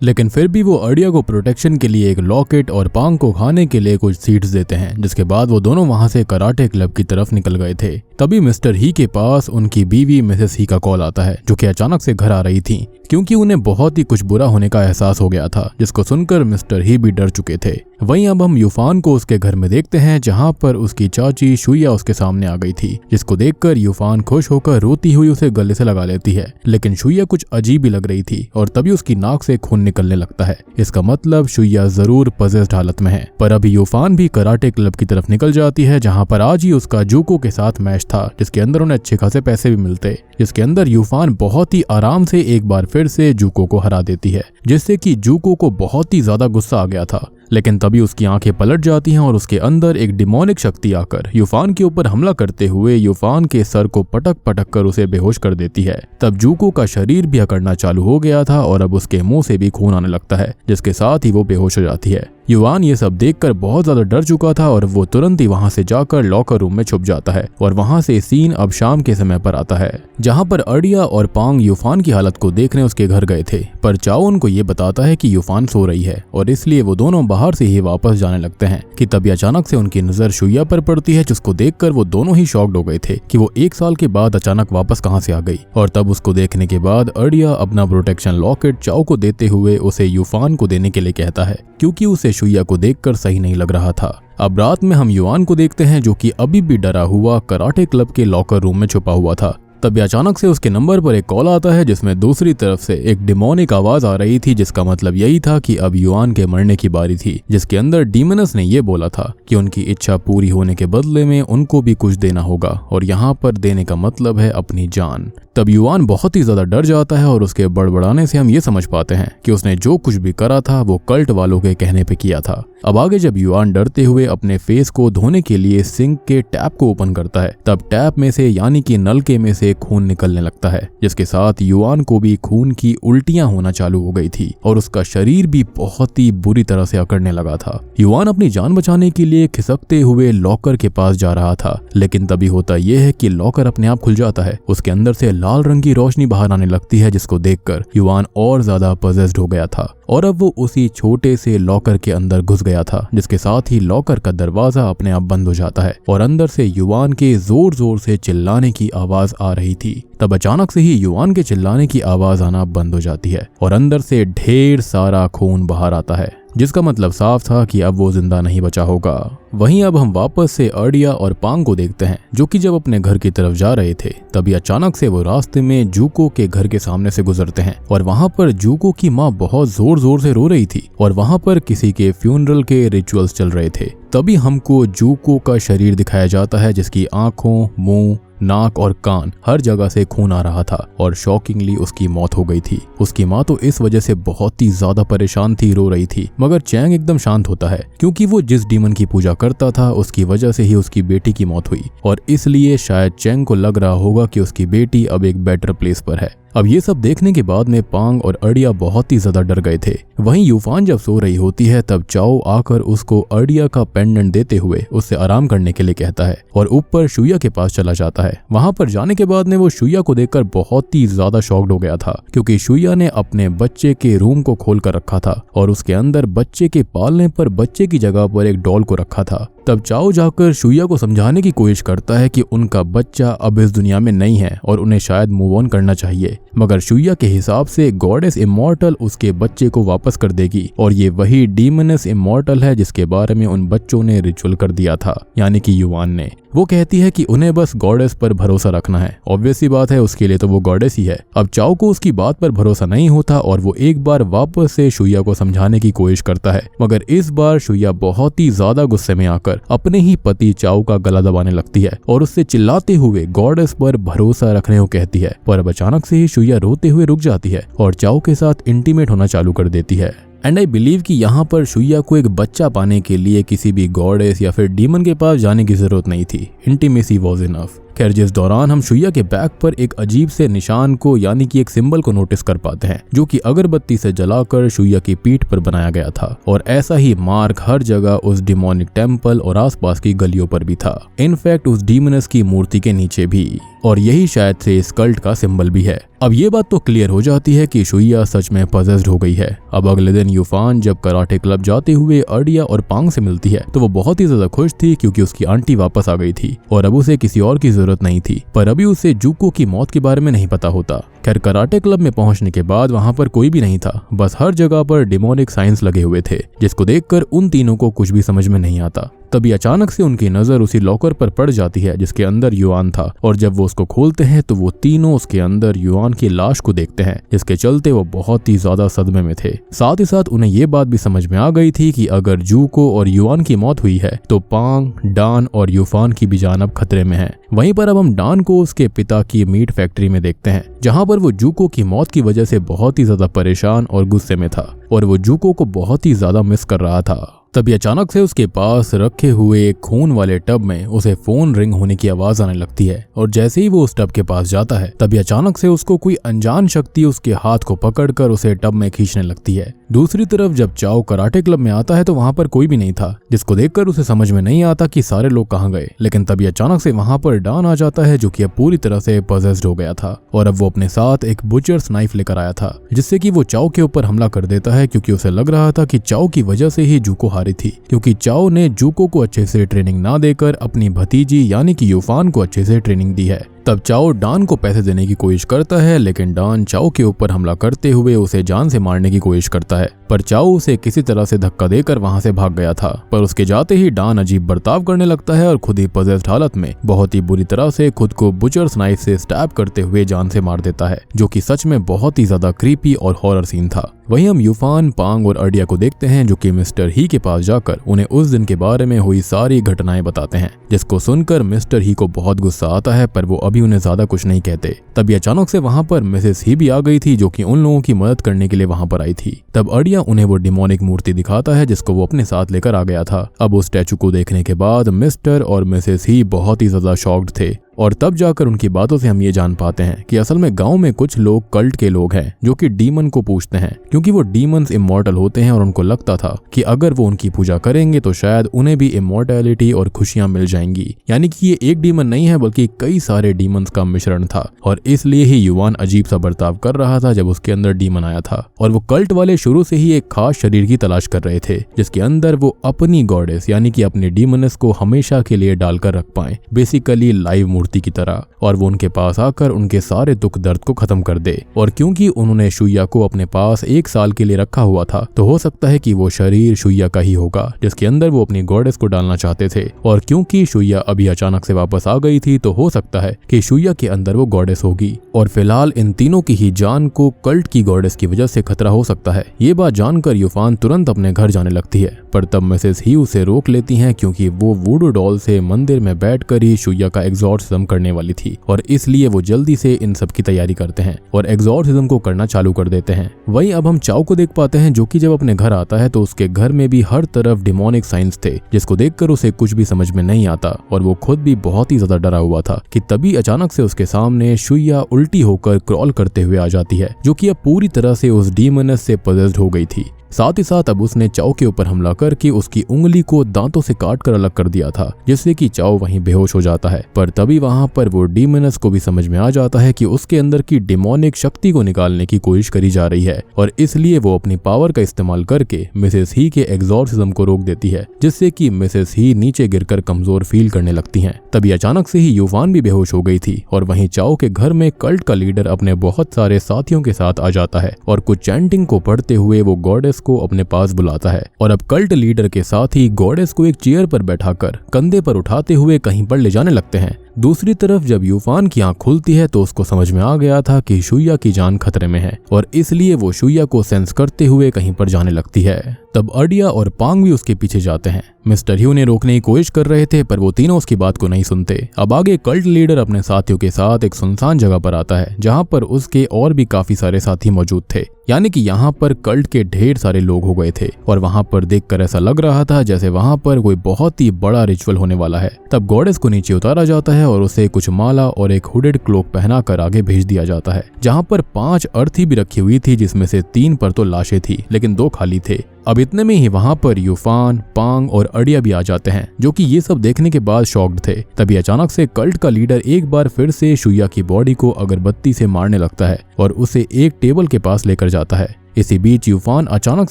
लेकिन फिर भी वो अर्डिया को प्रोटेक्शन के लिए एक लॉकेट और पांग को खाने के लिए कुछ सीड्स देते हैं, जिसके बाद वो दोनों वहां से कराटे क्लब की तरफ निकल गए थे। तभी मिस्टर ही के पास उनकी बीवी मिसेस ही का कॉल आता है, जो कि अचानक से घर आ रही थी क्योंकि उन्हें बहुत ही कुछ बुरा होने का एहसास हो गया था, जिसको सुनकर मिस्टर ही भी डर चुके थे। वहीं अब हम यूफान को उसके घर में देखते हैं जहां पर उसकी चाची शुया उसके सामने आ गई थी, जिसको देखकर यूफान खुश होकर रोती हुई उसे गले से लगा लेती है। लेकिन शुया कुछ अजीब ही लग रही थी और तभी उसकी नाक से खून निकलने लगता है। इसका मतलब शुया जरूर पजेस्ड हालत में है। पर अभी यूफान भी कराटे क्लब की तरफ निकल जाती है जहां पर आज ही उसका जूको के साथ मैच था, जिसके अंदर उन्हें अच्छे खासे पैसे भी मिलते, जिसके अंदर यूफान बहुत ही आराम से एक बार फिर से जूको को हरा देती है, जिससे कि जूको को बहुत ही ज्यादा गुस्सा आ गया था। लेकिन तभी उसकी आंखें पलट जाती हैं और उसके अंदर एक डिमोनिक शक्ति आकर यूफान के ऊपर हमला करते हुए यूफान के सर को पटक पटक कर उसे बेहोश कर देती है। तब जूको का शरीर भी अकड़ना चालू हो गया था और अब उसके मुंह से भी खून आने लगता है, जिसके साथ ही वो बेहोश हो जाती है। युआन ये सब देखकर बहुत ज्यादा डर चुका था और वो तुरंत ही वहां से जाकर लॉकर रूम में छुप जाता है और वहां से सीन अब शाम के समय पर आता है, जहां पर अर्डिया और पांग यूफान की हालत को देखने उसके घर गए थे। पर चाओ उनको ये बताता है कि यूफान सो रही है और इसलिए वो दोनों बाहर से ही वापस जाने लगते हैं कि तभी अचानक से उनकी नजर शुया पर पड़ती है, जिसको देखकर वो दोनों ही शॉक्ड हो गए थे कि वो 1 साल के बाद अचानक वापस कहां से आ गई। और तब उसको देखने के बाद अर्डिया अपना प्रोटेक्शन लॉकेट चाओ को देते हुए उसे यूफान को देने के लिए कहता है, क्योंकि उसे शुया को देखकर सही नहीं लग रहा था। अब रात में हम युआन को देखते हैं जो कि अभी भी डरा हुआ कराटे क्लब के लॉकर रूम में छुपा हुआ था। तभी अचानक से उसके नंबर पर एक कॉल आता है जिसमें दूसरी तरफ से एक डिमोनिक आवाज आ रही थी, जिसका मतलब यही था कि अब युआन के मरने की बारी थी, जिसके अंदर डीमनस ने ये बोला था कि उनकी इच्छा पूरी होने के बदले में उनको भी कुछ देना होगा और यहाँ पर देने का मतलब है अपनी जान। तब युआन बहुत ही ज्यादा डर जाता है और उसके बड़बड़ाने से हम ये समझ पाते हैं कि उसने जो कुछ भी करा था वो कल्ट वालों के कहने पे किया था। अब आगे जब युआन डरते हुए अपने फेस को धोने के लिए सिंक के टैप को ओपन करता है, तब टैप में से यानी कि नलके में से खून निकलने लगता है, जिसके साथ युआन को भी खून की उल्टियां होना चालू हो गई थी और उसका शरीर भी बहुत ही बुरी तरह से अकड़ने लगा था। युआन अपनी जान बचाने के लिए खिसकते हुए लॉकर के पास जा रहा था, लेकिन तभी होता यह है कि लॉकर अपने आप खुल जाता है। उसके अंदर से लाल रंग की रोशनी बाहर आने लगती है, जिसको देखकर युआन और ज्यादा पजेस्ड हो गया था और अब वो उसी छोटे से लॉकर के अंदर घुस गया था, जिसके साथ ही लॉकर का दरवाजा अपने आप बंद हो जाता है और अंदर से युआन के जोर जोर से चिल्लाने की आवाज आ रही थी। तब अचानक से ही युआन के चिल्लाने की आवाज आना बंद हो जाती है और अंदर से ढेर सारा खून बाहर आता है, जिसका मतलब साफ था कि अब वो जिंदा नहीं बचा होगा। वहीं अब हम वापस से अर्डिया और पांग को देखते हैं जो कि जब अपने घर की तरफ जा रहे थे, तभी अचानक से वो रास्ते में जूको के घर के सामने से गुजरते हैं और वहां पर जूको की माँ बहुत जोर जोर से रो रही थी और वहां पर किसी के फ्यूनरल के रिचुअल्स चल रहे थे। तभी हमको जूको का शरीर दिखाया जाता है, जिसकी आंखों, मुंह, नाक और कान हर जगह से खून आ रहा था और शॉकिंगली उसकी मौत हो गई थी। उसकी माँ तो इस वजह से बहुत ही ज्यादा परेशान थी, रो रही थी, मगर चैंग एकदम शांत होता है क्योंकि वो जिस डीमन की पूजा करता था उसकी वजह से ही उसकी बेटी की मौत हुई और इसलिए शायद चैंग को लग रहा होगा कि उसकी बेटी अब एक बेटर प्लेस पर है। अब ये सब देखने के बाद में पांग और अर्डिया बहुत ही ज्यादा डर गए थे। वहीं यूफान जब सो रही होती है तब चाओ आकर उसको अर्डिया का पेंडेंट देते हुए उससे आराम करने के लिए कहता है और ऊपर शुया के पास चला जाता है। वहां पर जाने के बाद में वो शुया को देखकर बहुत ही ज्यादा शॉक्ड हो गया था, क्योंकि शुया ने अपने बच्चे के रूम को खोल कर रखा था और उसके अंदर बच्चे के पालने पर बच्चे की जगह पर एक डॉल को रखा था तब चाओ जाकर शुइया को समझाने की कोशिश करता है कि उनका बच्चा अब इस दुनिया में नहीं है और उन्हें शायद मूव ऑन करना चाहिए, मगर शुइया के हिसाब से गॉडेस इमॉर्टल उसके बच्चे को वापस कर देगी और ये वही डीमनेस इमॉर्टल है जिसके बारे में उन बच्चों ने रिचुअल कर दिया था, यानी कि युवान ने। वो कहती है कि उन्हें बस गॉडेस पर भरोसा रखना है। ऑब्वियस सी बात है, उसके लिए तो वो गॉडेस ही है। अब चाओ को उसकी बात पर भरोसा नहीं होता और वो एक बार वापस से शुइया को समझाने की कोशिश करता है, मगर इस बार शुइया बहुत ही ज्यादा गुस्से में आकर अपने ही पति चाओ का गला दबाने लगती है और उससे चिल्लाते हुए गॉडेस पर भरोसा रखने को कहती है। पर अब अचानक से ही शुइया रोते हुए रुक जाती है और चाओ के साथ इंटीमेट होना चालू कर देती है। एंड आई बिलीव कि यहाँ पर शुइया को एक बच्चा पाने के लिए किसी भी गॉडेस या फिर डीमन के पास जाने की जरूरत नहीं थी। Intimacy was enough. खैर, जिस दौरान हम शुइया के बैक पर एक अजीब से निशान को यानी कि एक सिंबल को नोटिस कर पाते हैं जो कि अगरबत्ती से जलाकर शुइया की पीठ पर बनाया गया था और ऐसा ही मार्क हर जगह उस डिमोनिक टेम्पल और आसपास की गलियों पर भी था, इनफैक्ट उस डीमनस की मूर्ति के नीचे भी, और यही शायद से इस कल्ट का सिंबल भी है। अब ये बात तो क्लियर हो जाती है कि शुइया सच में पजेस्ड हो गई है। अब अगले दिन यूफान जब कराटे क्लब जाते हुए अर्डिया और पांग से मिलती है तो वो बहुत ही ज्यादा खुश थी क्योंकि उसकी आंटी वापस आ गई थी और अब उसे किसी और की जरूरत नहीं थी। पर अभी उसे जुको की मौत के बारे में नहीं पता होता। खैर, कराटे क्लब में पहुंचने के बाद वहां पर कोई भी नहीं था, बस हर जगह पर डिमोनिक साइंस लगे हुए थे जिसको देखकर उन तीनों को कुछ भी समझ में नहीं आता। तभी अचानक से उनकी नजर उसी लॉकर पर पड़ जाती है जिसके अंदर युआन था और जब वो उसको खोलते हैं तो वो तीनों उसके अंदर युआन की लाश को देखते हैं, जिसके चलते वो बहुत ही ज्यादा सदमे में थे। साथ ही साथ उन्हें ये बात भी समझ में आ गई थी कि अगर जुको और युआन की मौत हुई है तो पांग, डान और यूफान की भी जान अब खतरे में है। वहीं पर अब हम डान को उसके पिता की मीट फैक्ट्री में देखते हैं जहां पर वो जुको की मौत की वजह से बहुत ही ज्यादा परेशान और गुस्से में था और वो जुको को बहुत ही ज्यादा मिस कर रहा था। तभी अचानक से उसके पास रखे हुए एक खून वाले टब में उसे फोन रिंग होने की आवाज आने लगती है और जैसे ही वो उस टब के पास जाता है तभी अचानक से उसको कोई अनजान शक्ति उसके हाथ को पकड़कर उसे टब में खींचने लगती है। दूसरी तरफ जब चाओ कराटे क्लब में आता है तो वहां पर कोई भी नहीं था, जिसको देखकर उसे समझ में नहीं आता कि सारे लोग कहाँ गए। लेकिन तभी अचानक से वहां पर डान आ जाता है जो कि अब पूरी तरह से पजेस्ड हो गया था और अब वो अपने साथ एक बुचर्स नाइफ लेकर आया था जिससे कि वो चाओ के ऊपर हमला कर देता है क्योंकि उसे लग रहा था कि चाओ की वजह से ही जुको हारी थी, क्योंकि चाओ ने जुको को अच्छे से ट्रेनिंग ना देकर अपनी भतीजी यानी कि यूफान को अच्छे से ट्रेनिंग दी है। तब चाओ डान को पैसे देने की कोशिश करता है लेकिन डान चाओ के ऊपर हमला करते हुए उसे जान से मारने की कोशिश करता है, पर चाओ उसे किसी तरह से धक्का देकर वहां से भाग गया था। पर उसके जाते ही डान अजीब बर्ताव करने लगता है और खुद ही पजेस्ड हालत में बहुत ही बुरी तरह से खुद को बुचर्स नाइफ से स्टैब करते हुए जान से मार देता है, जो कि सच में बहुत ही ज्यादा क्रीपी और हॉरर सीन था। वहीं हम यूफान, पांग और अर्डिया को देखते हैं जो कि मिस्टर ही के पास जाकर उन्हें उस दिन के बारे में हुई सारी घटनाएं बताते हैं, जिसको सुनकर मिस्टर ही को बहुत गुस्सा आता है पर वो अभी उन्हें ज्यादा कुछ नहीं कहते। तभी अचानक से वहां पर मिसेस ही भी आ गई थी जो कि उन लोगों की मदद करने के लिए वहां पर आई थी। तब अर्डिया उन्हें वो डिमोनिक मूर्ति दिखाता है जिसको वो अपने साथ लेकर आ गया था। अब उस स्टैचू को देखने के बाद मिस्टर और मिसेस ही बहुत ही ज्यादा शॉक्ड थे और तब जाकर उनकी बातों से हम ये जान पाते हैं कि असल में गांव में कुछ लोग कल्ट के लोग हैं जो कि डीमन को पूजते हैं, क्योंकि वो डीमंस इमॉर्टल होते हैं और उनको लगता था कि अगर वो उनकी पूजा करेंगे तो शायद उन्हें भी इमॉर्टैलिटी और खुशियां मिल जाएंगी। यानी कि ये एक डीमन नहीं है बल्कि कई सारे डीमंस का मिश्रण था और इसलिए ही युवान अजीब सा बर्ताव कर रहा था जब उसके अंदर डीमन आया था। और वो कल्ट वाले शुरू से ही एक खास शरीर की तलाश कर रहे थे जिसके अंदर वो अपनी गॉडेस यानी कि अपने डीमनस को हमेशा के लिए डालकर रख पाए, बेसिकली लाइव मूर्ति की तरह, और वो उनके पास आकर उनके सारे दुख दर्द को खत्म कर दे। और क्योंकि उन्होंने शुइया को अपने पास 1 साल के लिए रखा हुआ था तो हो सकता है कि वो शरीर शुइया का ही होगा जिसके अंदर वो अपनी गॉडेस को डालना चाहते थे। और क्योंकि शुइया अभी अचानक से वापस आ गई थी तो हो सकता है कि शुइया के अंदर वो गॉडेस होगी। और फिलहाल इन तीनों की ही जान को कल्ट की गॉडेस की वजह से खतरा हो सकता है। ये बात जानकर यूफान तुरंत अपने घर जाने लगती है, पर तब मिसेस ही उसे रोक लेती हैं क्योंकि वो वुडू डॉल से मंदिर में बैठकर ही शुइया का एग्जॉर्सिज्म करने वाली थी और इसलिए वो जल्दी से इन सब की तैयारी करते हैं और एग्जॉर्सिज्म को करना चालू कर देते हैं। वहीं अब हम चाओ को देख पाते हैं जो कि जब अपने घर आता है तो उसके घर में भी हर तरफ डिमोनिक साइंस थे जिसको देखकर उसे कुछ भी समझ में नहीं आता और वो खुद भी बहुत ही ज्यादा डरा हुआ था कि तभी अचानक से उसके सामने शुइया उल्टी होकर क्रॉल करते हुए आ जाती है जो कि अब पूरी तरह से उस डीमनस से पजेस्ड हो गई थी। साथ ही साथ अब उसने चाओ के ऊपर हमला करके उसकी उंगली को दांतों से काट कर अलग कर दिया था, जिससे कि चाओ वहीं बेहोश हो जाता है। पर तभी वहां पर वो डीमनस को भी समझ में आ जाता है कि उसके अंदर की डिमोनिक शक्ति को निकालने की कोशिश करी जा रही है और इसलिए वो अपनी पावर का इस्तेमाल करके मिसेस ही के एग्जॉर्सिज्म को रोक देती है, जिससे कि मिसेस ही नीचे गिरकर कमजोर फील करने लगती हैं। तभी अचानक से ही यूफान भी बेहोश हो गई थी और वहीं चाओ के घर में कल्ट का लीडर अपने बहुत सारे साथियों के साथ आ जाता है और कुछ चैंटिंग को पढ़ते हुए वो गॉडेस को अपने पास बुलाता है और अब कल्ट लीडर के साथ ही गॉडेस को एक चेयर पर बैठाकर कंधे पर उठाते हुए कहीं पर ले जाने लगते हैं। दूसरी तरफ जब यूफान की आंख खुलती है तो उसको समझ में आ गया था कि शुइया की जान खतरे में है और इसलिए वो शुइया को सेंस करते हुए कहीं पर जाने लगती है। तब अर्डिया और पांग भी उसके पीछे जाते हैं। मिस्टर ह्यू ने रोकने की कोशिश कर रहे थे पर वो तीनों उसकी बात को नहीं सुनते। अब आगे कल्ट लीडर अपने साथियों के साथ एक सुनसान जगह पर आता है जहां पर उसके और भी काफी सारे साथी मौजूद थे, यानी कि यहाँ पर कल्ट के ढेर सारे लोग हो गए थे और वहां पर देखकर ऐसा लग रहा था जैसे वहां पर कोई बहुत ही बड़ा रिचुअल होने वाला है। तब गॉडेस को नीचे उतारा जाता है और उसे कुछ माला और एक हुडेड क्लोक पहनाकर आगे भेज दिया जाता है, जहां पर 5 अर्थी भी रखी हुई थी, जिसमें से 3 पर तो लाशें थी लेकिन 2 खाली थे। अब इतने में ही वहां पर यूफान, पांग और अर्डिया भी आ जाते हैं, जो कि ये सब देखने के बाद शॉक्ड थे। तभी अचानक से कल्ट का लीडर एक बार फिर से शुइया की बॉडी को अगरबत्ती से मारने लगता है और उसे एक टेबल के पास लेकर जाता है। इसी बीच यूफान अचानक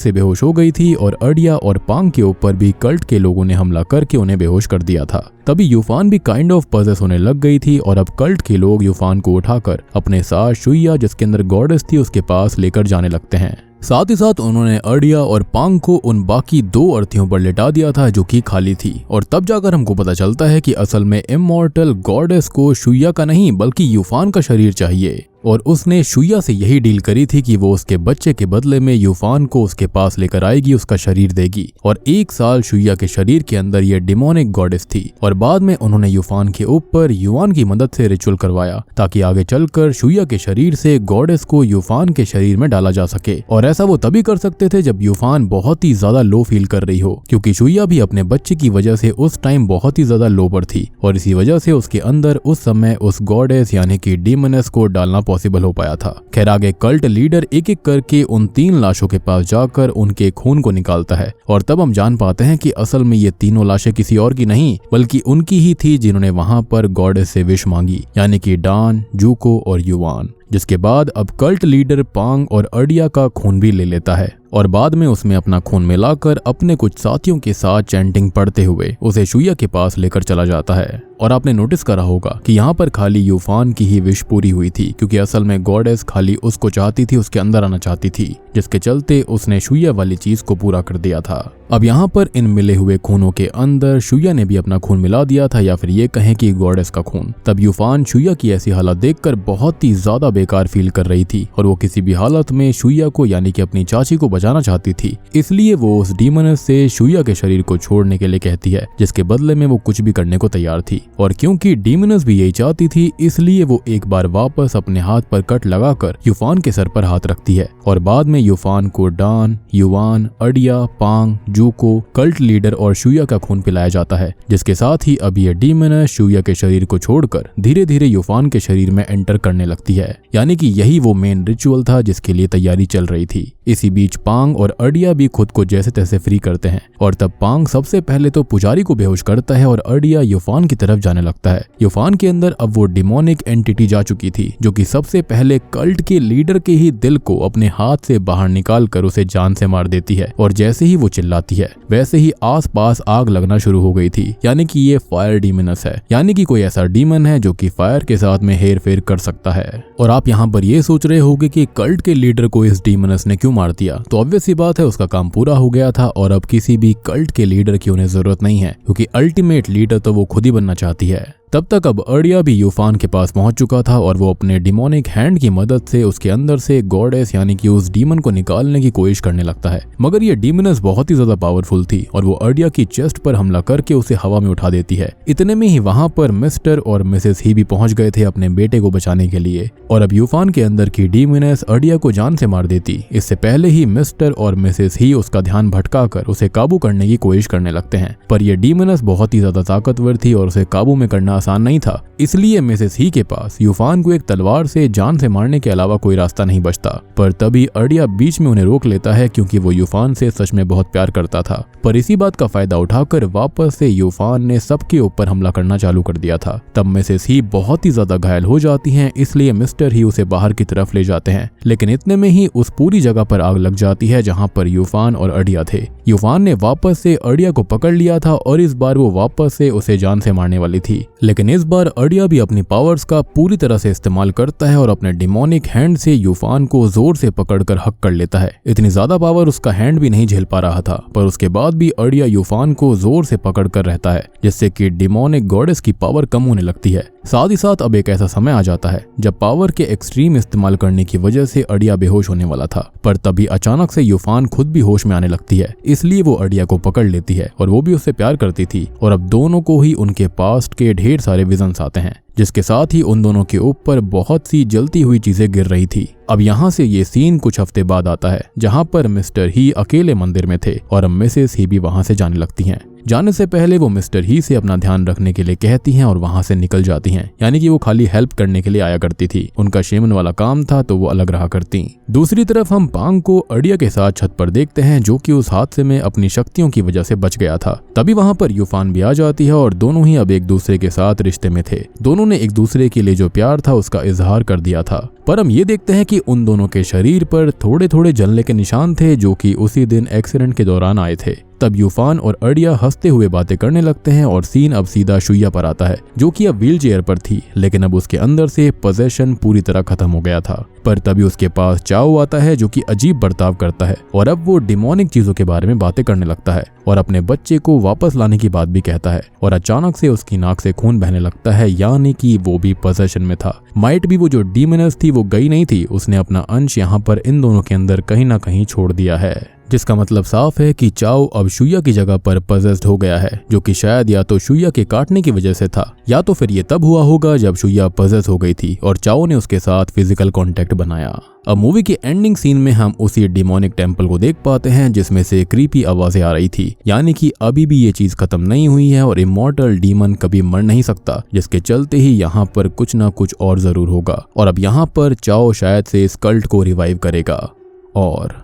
से बेहोश हो गई थी और अर्डिया और पांग के ऊपर भी कल्ट के लोगों ने हमला करके उन्हें बेहोश कर दिया था। तभी यूफान भी काइंड ऑफ पजेस होने लग गई थी और अब कल्ट के लोग यूफान को उठाकर अपने साथ शुइया, जिसके अंदर गॉडेस थी, उसके पास लेकर जाने लगते हैं। साथ ही साथ उन्होंने अर्डिया और पांग को उन बाकी 2 अर्थीयों पर लिटा दिया था जो कि खाली थी और तब जाकर हमको पता चलता है कि असल में इमॉर्टल गॉडेस को शुइया का नहीं बल्कि यूफान का शरीर चाहिए और उसने शुइया से यही डील करी थी कि वो उसके बच्चे के बदले में यूफान को उसके पास लेकर आएगी, उसका शरीर देगी और 1 साल शुइया के शरीर के अंदर ये डिमोनिक गॉडेस थी और बाद में उन्होंने यूफान के ऊपर युआन की मदद से रिचुअल करवाया ताकि आगे चलकर शुइया के शरीर से गॉडेस को यूफान के शरीर में डाला जा सके। और ऐसा वो तभी कर सकते थे जब यूफान बहुत ही ज्यादा लो फील कर रही हो, क्योंकि शुइया भी अपने बच्चे की वजह से उस टाइम बहुत ही ज्यादा लो पर थी और इसी वजह से उसके अंदर उस समय उस गॉडेस यानी कि डीमनस को डालना पॉसिबल हो पाया था। खैर आगे कल्ट लीडर एक एक करके उन 3 लाशों के पास जाकर उनके खून को निकालता है और तब हम जान पाते हैं कि असल में ये तीनों लाशें किसी और की नहीं बल्कि उनकी ही थी जिन्होंने वहां पर गॉडेस से विश मांगी, यानी कि डान, जूको और युआन। जिसके बाद अब कल्ट लीडर पांग और अर्डिया का खून भी ले लेता है और बाद में उसमें अपना खून मिलाकर अपने कुछ साथियों के साथ चैंटिंग पढ़ते हुए उसे शुइया के पास लेकर चला जाता है। और आपने नोटिस करा होगा कि यहाँ पर खाली यूफान की ही विश पूरी हुई थी, क्योंकि असल में गॉडेस खाली उसको चाहती थी, उसके अंदर आना चाहती थी, जिसके चलते उसने शुइया वाली चीज को पूरा कर दिया था। अब यहाँ पर इन मिले हुए खूनों के अंदर शुइया ने भी अपना खून मिला दिया था, या फिर ये कहें कि गॉडेस का खून। तब यूफान शुइया की ऐसी हालत देखकर बहुत ही ज्यादा बेकार फील कर रही थी और वो किसी भी हालत में शुइया को यानी कि अपनी चाची को बचाना चाहती थी, इसलिए वो उस डीमनस से शुइया के शरीर को छोड़ने के लिए कहती है, जिसके बदले में वो कुछ भी करने को तैयार थी। और क्योंकि डीमनस भी यही चाहती थी, इसलिए वो एक बार वापस अपने हाथ पर कट लगाकर यूफान के सर पर हाथ रखती है और बाद में यूफान को डान, युआन, अर्डिया, पांग, जूको, कल्ट लीडर और शुइया का खून पिलाया जाता है, जिसके साथ ही अब ये डीमनस शुइया के शरीर को छोड़कर धीरे धीरे यूफान के शरीर में एंटर करने लगती है, यानी कि यही वो मेन रिचुअल था जिसके लिए तैयारी चल रही थी। इसी बीच पांग और अर्डिया भी खुद को जैसे तैसे फ्री करते हैं और तब पांग सबसे पहले तो पुजारी को बेहोश करता है और अर्डिया यूफान की तरफ जाने लगता है। यूफान के अंदर अब वो डिमोनिक एंटिटी जा चुकी थी, जो कि सबसे पहले कल्ट के लीडर के ही दिल को अपने हाथ से बाहर निकाल कर उसे जान से मार देती है और जैसे ही वो चिल्लाती है वैसे ही आसपास आग लगना शुरू हो गई थी, यानी कि ये फायर डीमनस है, यानी कि कोई ऐसा डीमन है जो कि फायर के साथ में हेर फेर कर सकता है। और आप यहाँ पर ये सोच रहे होंगे कि कल्ट के लीडर को इस डीमनस ने क्यों मार दिया, तो ऑब्वियस सी बात है उसका काम पूरा हो गया था और अब किसी भी कल्ट के लीडर की उन्हें जरूरत नहीं है, क्योंकि अल्टीमेट लीडर तो वो खुद ही बनना चाहती है। तब तक अब अर्डिया भी यूफान के पास पहुंच चुका था और वो अपने डिमोनिक हैंड की मदद से उसके अंदर से गॉडेस यानी कि उस डीमन को निकालने की कोशिश करने लगता है, मगर ये डीमनस बहुत ही ज्यादा पावरफुल थी और वो अर्डिया की चेस्ट पर हमला करके उसे हवा में उठा देती है। इतने में ही वहां पर मिस्टर और मिसेस ही भी पहुंच गए थे अपने बेटे को बचाने के लिए और अब यूफान के अंदर की डीमनस अर्डिया को जान से मार देती। इससे पहले ही मिस्टर और मिसेस ही उसका ध्यान भटकाकर उसे काबू करने की कोशिश करने लगते हैं, पर यह डीमनस बहुत ही ज्यादा ताकतवर थी और उसे काबू में करना आसान नहीं था, इसलिए मिसेस ही के पास यूफान को एक तलवार से जान से मारने के अलावा कोई रास्ता नहीं बचता। पर तभी अर्डिया बीच में उन्हें रोक लेता है क्योंकि वो यूफान से सच में बहुत प्यार करता था। पर इसी बात का फायदा उठाकर वापस से यूफान ने सबके ऊपर हमला करना चालू कर दिया था। तब मिसेस ही बहुत ही ज्यादा घायल हो जाती हैं, इसलिए मिस्टर ही उसे बाहर की तरफ ले जाते हैं। लेकिन इतने में ही उस पूरी जगह पर आग लग जाती है जहां पर यूफान और अर्डिया थे। यूफान ने वापस से अर्डिया को पकड़ लिया था और इस बार वो वापस से उसे जान से मारने वाली थी। लेकिन इस बार अर्डिया भी अपनी पावर्स का पूरी तरह से इस्तेमाल करता है और अपने डिमोनिक हैंड से यूफान को जोर से पकड़कर हक कर लेता है। इतनी ज्यादा पावर उसका हैंड भी नहीं झेल पा रहा था, पर उसके बाद भी अर्डिया यूफान को जोर से पकड़कर रहता है, जिससे कि डिमोनिक गॉडेस की पावर कम होने लगती है। साथ ही साथ अब एक ऐसा समय आ जाता है जब पावर के एक्सट्रीम इस्तेमाल करने की वजह से अर्डिया बेहोश होने वाला था। पर तभी अचानक से यूफान खुद भी होश में आने लगती है, इसलिए वो अर्डिया को पकड़ लेती है और वो भी उससे प्यार करती थी। और अब दोनों को ही उनके पास्ट के ढेर सारे विजन्स आते हैं, जिसके साथ ही उन दोनों के ऊपर बहुत सी जलती हुई चीजें गिर रही थी। अब यहाँ से ये सीन कुछ हफ्ते बाद आता है जहाँ पर मिस्टर ही अकेले मंदिर में थे और अब मिसेस ही भी वहां से जाने लगती हैं। जाने से पहले वो मिस्टर ही से अपना ध्यान रखने के लिए कहती हैं और वहां से निकल जाती हैं, यानी कि वो खाली हेल्प करने के लिए आया करती थी। उनका शेमन वाला काम था तो वो अलग रहा करती। दूसरी तरफ हम पांग को अर्डिया के साथ छत पर देखते हैं, जो कि उस हादसे में अपनी शक्तियों की वजह से बच गया था। तभी वहां पर यूफान भी आ जाती है और दोनों ही अब एक दूसरे के साथ रिश्ते में थे। दोनों ने एक दूसरे के लिए जो प्यार था उसका इजहार कर दिया था। पर हम ये देखते हैं कि उन दोनों के शरीर पर थोड़े थोड़े जलने के निशान थे, जो कि उसी दिन एक्सीडेंट के दौरान आए थे। तब यूफान और अर्डिया हंसते हुए बातें करने लगते हैं और सीन अब सीधा शुइया पर आता है, जो कि अब व्हील चेयर पर थी, लेकिन अब उसके अंदर से पोजेशन पूरी तरह खत्म हो गया था। पर तभी उसके पास चाओ आता है, जो कि अजीब बर्ताव करता है और अब वो डिमोनिक चीजों के बारे में बातें करने लगता है और अपने बच्चे को वापस लाने की बात भी कहता है। और अचानक से उसकी नाक से खून बहने लगता है, यानी कि वो भी पोजेशन में था। माइट भी वो जो डीमनस थी वो गई नहीं थी, उसने अपना अंश यहाँ पर इन दोनों के अंदर कहीं ना कहीं छोड़ दिया है, जिसका मतलब साफ है कि चाओ अब शुइया की जगह पर पजेस्ड हो गया है, जो कि शायद या तो शुइया के काटने की वजह से था या तो फिर ये तब हुआ होगा जब शुइया पजेस हो गई थी और चाओ ने उसके साथ फिजिकल कांटेक्ट बनाया। अब मूवी के एंडिंग सीन में हम उसी डिमोनिक टेम्पल को देख पाते हैं जिसमें से क्रीपी आवाजें आ रही थी, यानी कि अभी भी ये चीज खत्म नहीं हुई है और इमॉर्टल डीमन कभी मर नहीं सकता, जिसके चलते ही यहाँ पर कुछ ना कुछ और जरूर होगा। और अब यहाँ पर चाओ शायद से इस कल्ट को रिवाइव करेगा और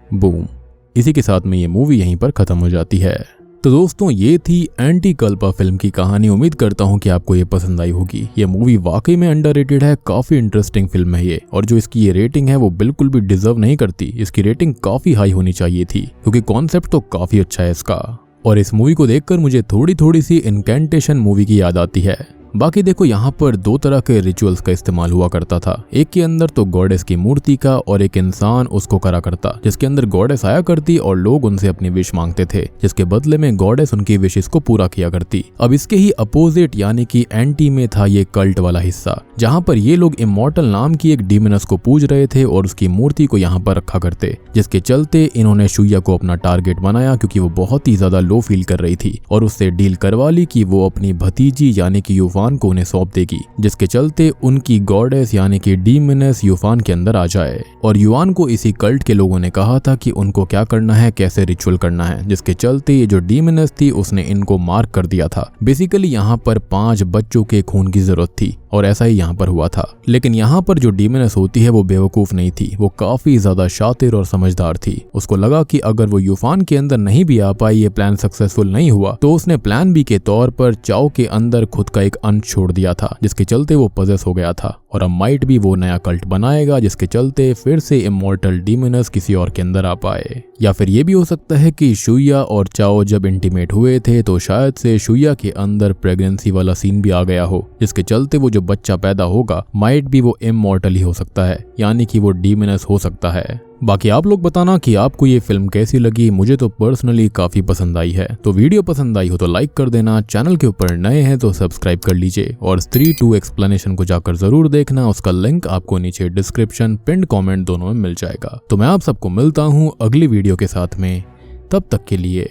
बूम, इसी के साथ में ये मूवी यहीं पर खत्म हो जाती है। तो दोस्तों ये थी एंटीकल्पा फिल्म की कहानी। उम्मीद करता हूँ कि आपको ये पसंद आई होगी। ये मूवी वाकई में अंडररेटेड है, काफी इंटरेस्टिंग फिल्म है ये, और जो इसकी ये रेटिंग है वो बिल्कुल भी डिजर्व नहीं करती। इसकी रेटिंग काफी हाई होनी चाहिए थी क्योंकि कॉन्सेप्ट तो काफी अच्छा है इसका। और इस मूवी को देखकर मुझे थोड़ी सी इनकैंटेशन मूवी की याद आती है। बाकी देखो यहाँ पर दो तरह के रिचुअल्स का इस्तेमाल हुआ करता था, एक के अंदर तो गॉडेस की मूर्ति का और एक इंसान उसको करा करता, जिसके अंदर गॉडेस आया करती और लोग उनसे अपनी विश मांगते थे, जिसके बदले में गॉडेस उनकी विशेस को पूरा किया करती। अब इसके ही अपोजिट यानी कि एंटी में था ये कल्ट वाला हिस्सा, जहाँ पर ये लोग इमॉर्टल नाम की एक डीमनस को पूज रहे थे और उसकी मूर्ति को यहाँ पर रखा करते, जिसके चलते इन्होंने शुइया को अपना टारगेट बनाया क्योंकि वो बहुत ही ज्यादा लो फील कर रही थी और उससे डील करवा ली कि वो अपनी भतीजी यानी कि यूफान को उन्हें सौंप देगी, जिसके चलते उनकी गॉडेस यानी कि डीमनस यूफान के अंदर आ जाए। और युआन को इसी कल्ट के लोगों ने कहा था कि उनको क्या करना है, कैसे रिचुअल करना है, जिसके चलते ये जो डीमनस थी उसने इनको मार्क कर दिया था। बेसिकली यहाँ पर 5 बच्चों के खून की जरूरत थी और ऐसा ही यहाँ पर हुआ था। लेकिन यहाँ पर जो डीमनस होती है वो बेवकूफ नहीं थी, वो काफी ज्यादा शातिर और समझदार थी। उसको लगा कि अगर वो यूफान के अंदर नहीं भी आ पाई, ये प्लान सक्सेसफुल नहीं हुआ, तो उसने प्लान बी के तौर पर चाओ के अंदर खुद का एक अंश छोड़ दिया था, जिसके चलते वो पजेस हो गया था। और अब माइट भी वो नया कल्ट बनाएगा जिसके चलते फिर से इमॉर्टल डीमनस किसी और के अंदर आ पाए। या फिर ये भी हो सकता है कि शुइया और चाओ जब इंटीमेट हुए थे तो शायद से शुइया के अंदर प्रेगनेंसी वाला सीन भी आ गया हो, जिसके चलते वो जो बच्चा पैदा होगा माइट भी वो इमॉर्टल ही हो सकता है, यानी कि वो डीमनस हो सकता है। बाकी आप लोग बताना कि आपको ये फिल्म कैसी लगी। मुझे तो पर्सनली काफी पसंद आई है। तो वीडियो पसंद आई हो तो लाइक कर देना, चैनल के ऊपर नए हैं तो सब्सक्राइब कर लीजिए और स्त्री 2 एक्सप्लेनेशन को जाकर जरूर देखना। उसका लिंक आपको नीचे डिस्क्रिप्शन, पिन कमेंट दोनों में मिल जाएगा। तो मैं आप सबको मिलता हूँ अगली वीडियो के साथ में, तब तक के लिए